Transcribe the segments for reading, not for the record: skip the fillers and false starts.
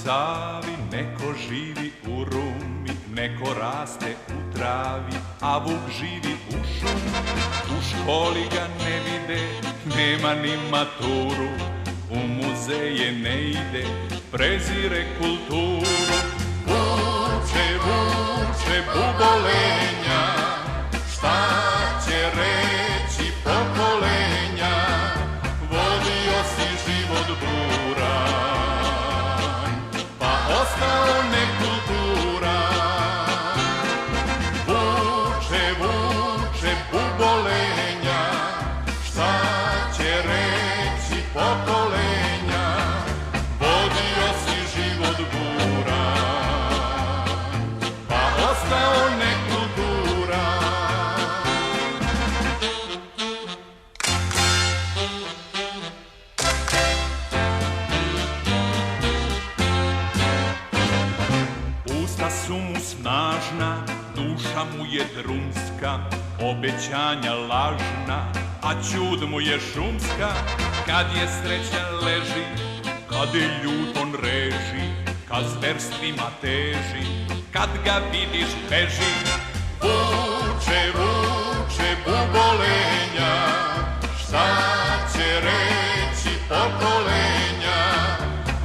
Savi, neko živi u Rumi, neko raste u travi, a vuk živi u šumi. U školi ga ne vide, nema ni maturu, u muzeje ne ide, prezire kulturu. Vuče, vuče bubolenja, šta će reći pokolenja, vodio si život buran, pa ostao nekulturan. Vuče, vuče bubolenja, šta će reći pokolenja, vodio si život buran, pa ostao nekulturan. Usta su mu snažna, duša mu je drumska, obećanja lažna, a ćud mu je šumska. Kad je sreća leži, kad je ljut on reži, kad zverstvima teži, kad ga vidiš beži. Vuče, vuče bubolenja, šta će reći pokolenja,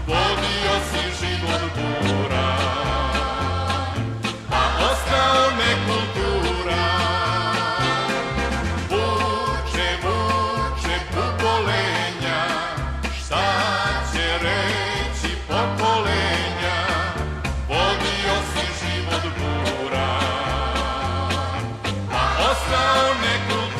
vodio si život buran, pa ostao nekulturan. Vuče, vuče bubolenja, šta će reći pokolenja, vodio si život buran, pa ostao nekulturan.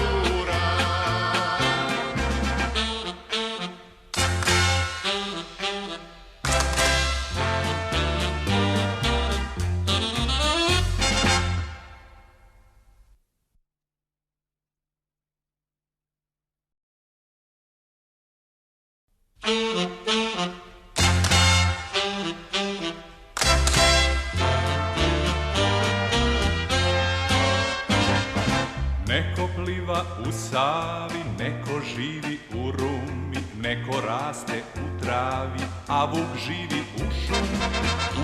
Neko pliva u Savi, neko živi u Rumi, neko raste u travi, a vuk živi u šumi.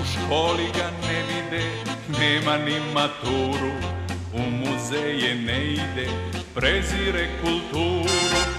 U školi ga ne vide, nema ni maturu, u muzeje ne ide, prezire kulturu.